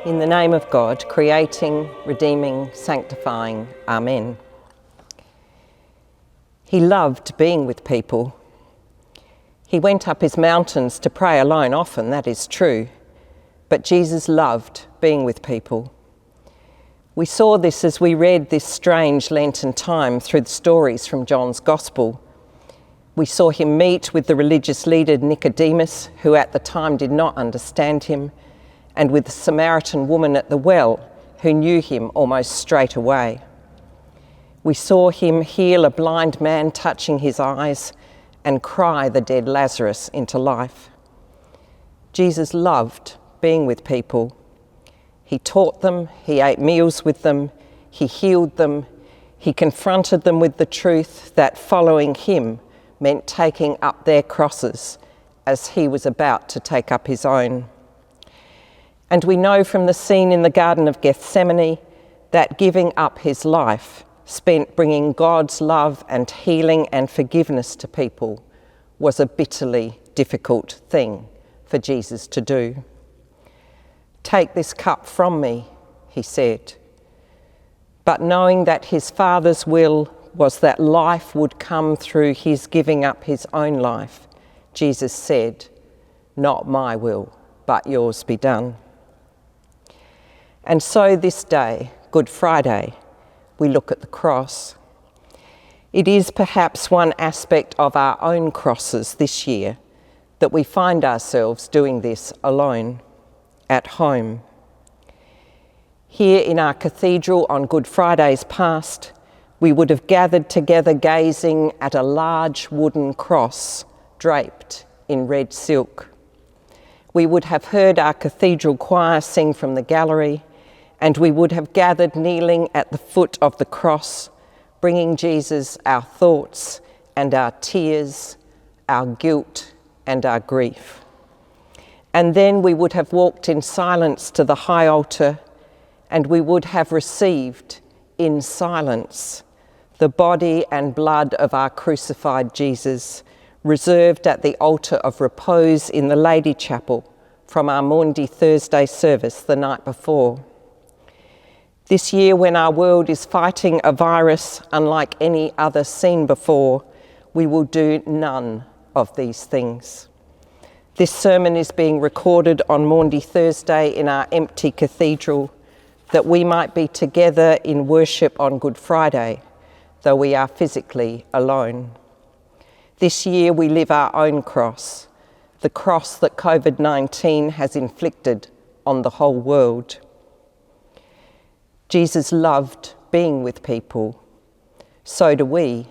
In the name of God, creating, redeeming, sanctifying. Amen. He loved being with people. He went up his mountains to pray alone often, that is true. But Jesus loved being with people. We saw this as we read this strange Lenten time through the stories from John's Gospel. We saw him meet with the religious leader Nicodemus, who at the time did not understand him, and with the Samaritan woman at the well, who knew him almost straight away. We saw him heal a blind man touching his eyes and cry the dead Lazarus into life. Jesus loved being with people. He taught them, he ate meals with them, he healed them, he confronted them with the truth that following him meant taking up their crosses as he was about to take up his own. And we know from the scene in the Garden of Gethsemane that giving up his life spent bringing God's love and healing and forgiveness to people was a bitterly difficult thing for Jesus to do. "Take this cup from me," he said. But knowing that his Father's will was that life would come through his giving up his own life, Jesus said, "Not my will, but yours be done." And so this day, Good Friday, we look at the cross. It is perhaps one aspect of our own crosses this year that we find ourselves doing this alone, at home. Here in our cathedral on Good Fridays past, we would have gathered together gazing at a large wooden cross draped in red silk. We would have heard our cathedral choir sing from the gallery, and we would have gathered kneeling at the foot of the cross, bringing Jesus our thoughts and our tears, our guilt and our grief. And then we would have walked in silence to the high altar, and we would have received in silence the body and blood of our crucified Jesus, reserved at the altar of repose in the Lady Chapel from our Maundy Thursday service the night before. This year, when our world is fighting a virus unlike any other seen before, we will do none of these things. This sermon is being recorded on Maundy Thursday in our empty cathedral, that we might be together in worship on Good Friday, though we are physically alone. This year we live our own cross, the cross that COVID-19 has inflicted on the whole world. Jesus loved being with people. So do we,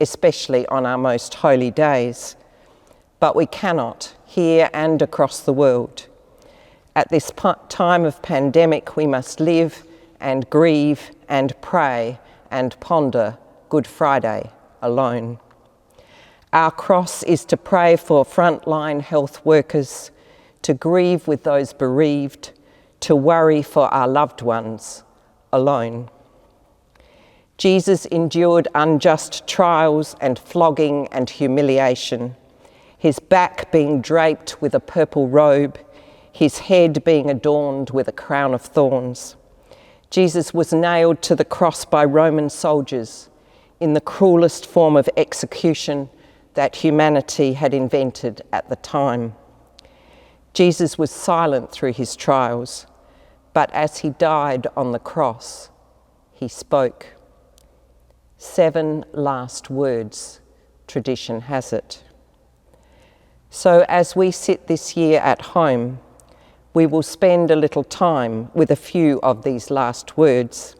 especially on our most holy days. But we cannot, here and across the world. At this time of pandemic, we must live and grieve and pray and ponder Good Friday alone. Our cross is to pray for frontline health workers, to grieve with those bereaved, to worry for our loved ones alone. Jesus endured unjust trials and flogging and humiliation, his back being draped with a purple robe, his head being adorned with a crown of thorns. Jesus was nailed to the cross by Roman soldiers in the cruelest form of execution that humanity had invented at the time. Jesus was silent through his trials, but as he died on the cross, he spoke. 7 last words, tradition has it. So as we sit this year at home, we will spend a little time with a few of these last words,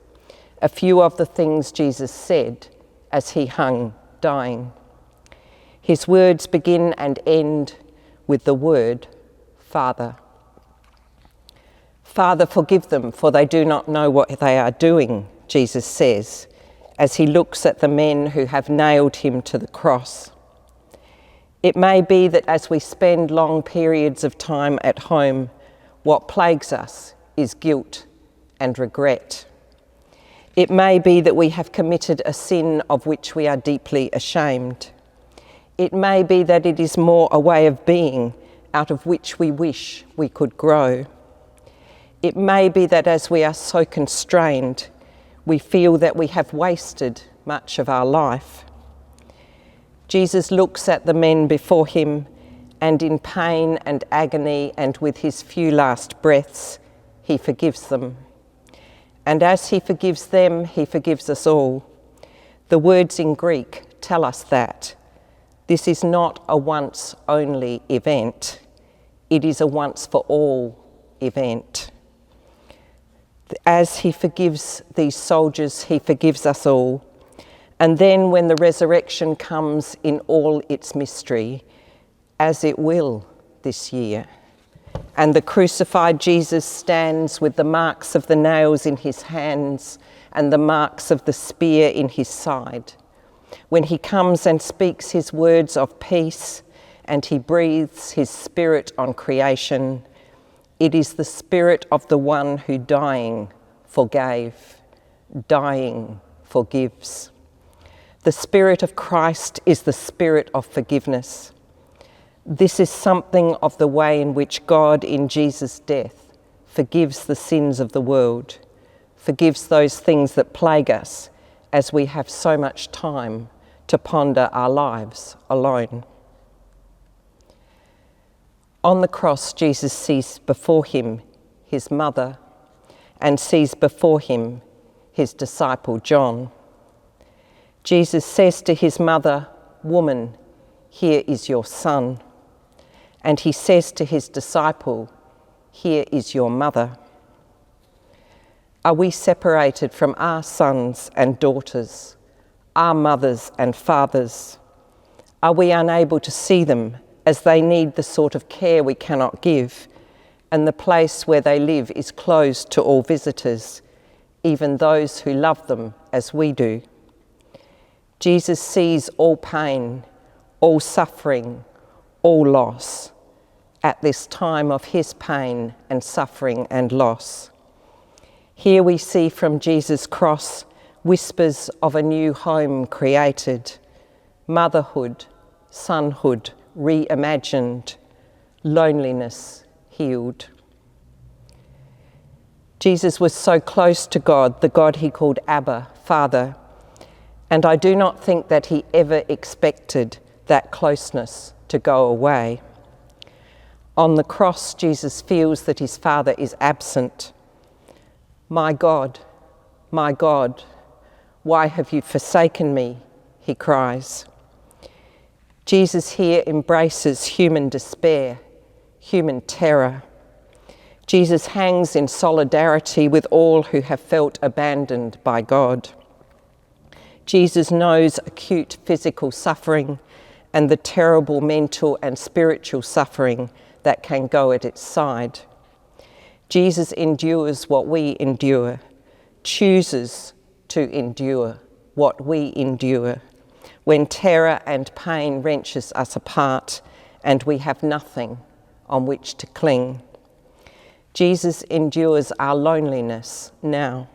a few of the things Jesus said as he hung dying. His words begin and end with the word, Father. Father, forgive them, for they do not know what they are doing, Jesus says, as he looks at the men who have nailed him to the cross. It may be that as we spend long periods of time at home, what plagues us is guilt and regret. It may be that we have committed a sin of which we are deeply ashamed. It may be that it is more a way of being out of which we wish we could grow. It may be that as we are so constrained, we feel that we have wasted much of our life. Jesus looks at the men before him, and in pain and agony and with his few last breaths, he forgives them. And as he forgives them, he forgives us all. The words in Greek tell us that. This is not a once-only event. It is a once-for-all event. As he forgives these soldiers, he forgives us all. And then when the resurrection comes in all its mystery, as it will this year, and the crucified Jesus stands with the marks of the nails in his hands and the marks of the spear in his side, when he comes and speaks his words of peace and he breathes his spirit on creation, it is the spirit of the one who dying forgave, dying forgives. The Spirit of Christ is the spirit of forgiveness. This is something of the way in which God in Jesus' death forgives the sins of the world, forgives those things that plague us as we have so much time to ponder our lives alone. On the cross, Jesus sees before him his mother and sees before him his disciple John. Jesus says to his mother, "Woman, here is your son." And he says to his disciple, "Here is your mother." Are we separated from our sons and daughters, our mothers and fathers? Are we unable to see them as they need the sort of care we cannot give, and the place where they live is closed to all visitors, even those who love them as we do? Jesus sees all pain, all suffering, all loss at this time of his pain and suffering and loss. Here we see from Jesus' cross whispers of a new home created, motherhood, sonhood reimagined, loneliness healed. Jesus was so close to God, the God he called Abba, Father, and I do not think that he ever expected that closeness to go away. On the cross, Jesus feels that his Father is absent. My God, why have you forsaken me?" he cries. Jesus here embraces human despair, human terror. Jesus hangs in solidarity with all who have felt abandoned by God. Jesus knows acute physical suffering and the terrible mental and spiritual suffering that can go at its side. Jesus endures what we endure, chooses to endure what we endure, when terror and pain wrenches us apart and we have nothing on which to cling. Jesus endures our loneliness now.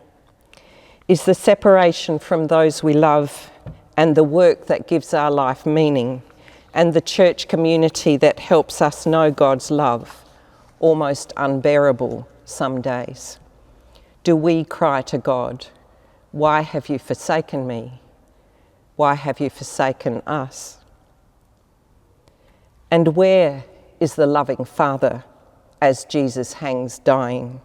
Is the separation from those we love and the work that gives our life meaning and the church community that helps us know God's love almost unbearable some days? Do we cry to God, "Why have you forsaken me? Why have you forsaken us?" And where is the loving Father as Jesus hangs dying?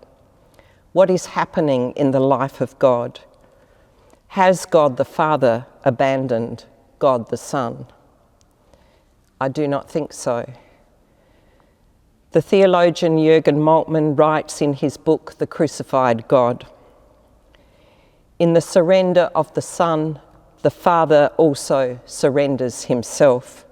What is happening in the life of God? Has God the Father abandoned God the Son? I do not think so. The theologian Jürgen Moltmann writes in his book, The Crucified God, "In the surrender of the Son, the Father also surrenders himself.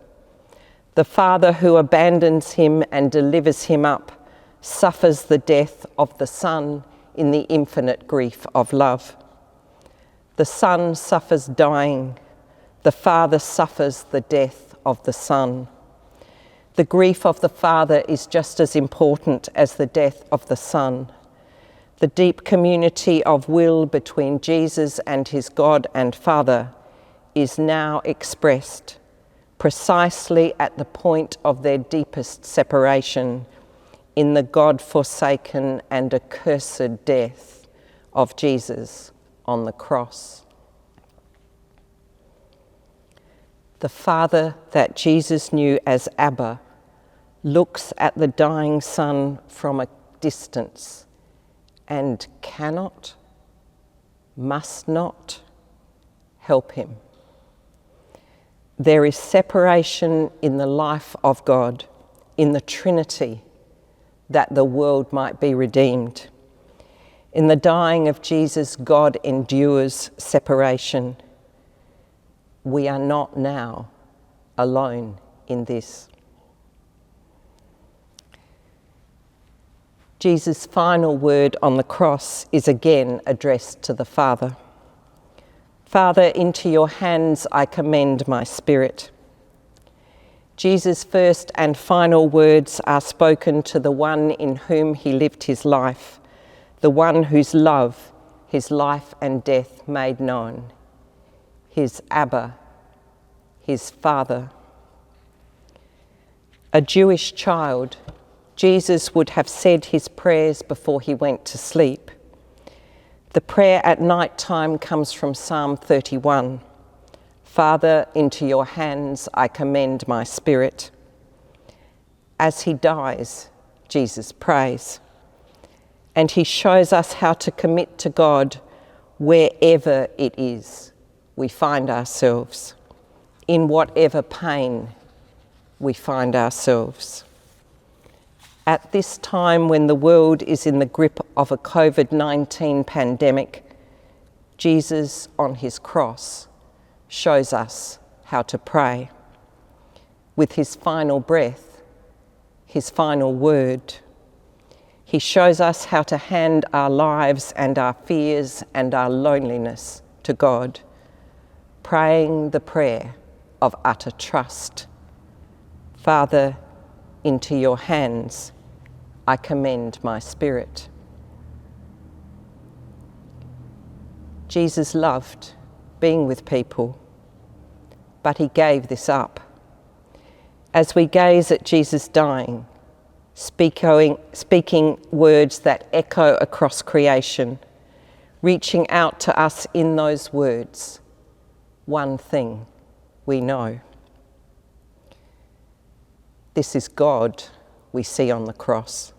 The Father who abandons him and delivers him up suffers the death of the Son in the infinite grief of love. The Son suffers dying, the Father suffers the death of the Son. The grief of the Father is just as important as the death of the Son. The deep community of will between Jesus and his God and Father is now expressed precisely at the point of their deepest separation in the God-forsaken and accursed death of Jesus on the cross. The Father that Jesus knew as Abba looks at the dying Son from a distance and cannot, must not help him. There is separation in the life of God, in the Trinity, that the world might be redeemed. In the dying of Jesus, God endures separation. We are not now alone in this. Jesus' final word on the cross is again addressed to the Father. Father, into your hands I commend my spirit. Jesus' first and final words are spoken to the one in whom he lived his life, the one whose love his life and death made known, his Abba, his Father. A Jewish child, Jesus would have said his prayers before he went to sleep. The prayer at night time comes from Psalm 31. Father, into your hands I commend my spirit. As he dies, Jesus prays. And he shows us how to commit to God wherever it is we find ourselves, in whatever pain we find ourselves. At this time when the world is in the grip of a COVID-19 pandemic, Jesus on his cross shows us how to pray. With his final breath, his final word, he shows us how to hand our lives and our fears and our loneliness to God, praying the prayer of utter trust. Father, into your hands I commend my spirit. Jesus loved being with people, but he gave this up. As we gaze at Jesus dying, speaking words that echo across creation, reaching out to us in those words, one thing we know. This is God we see on the cross.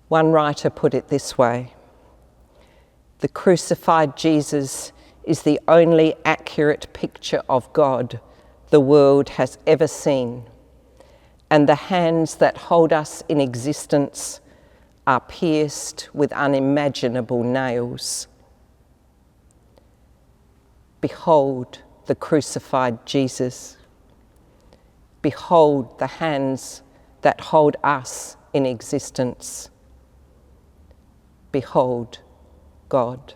One writer put it this way: the crucified Jesus is the only accurate picture of God the world has ever seen, and the hands that hold us in existence are pierced with unimaginable nails. Behold the crucified Jesus. Behold the hands that hold us in existence. Behold God.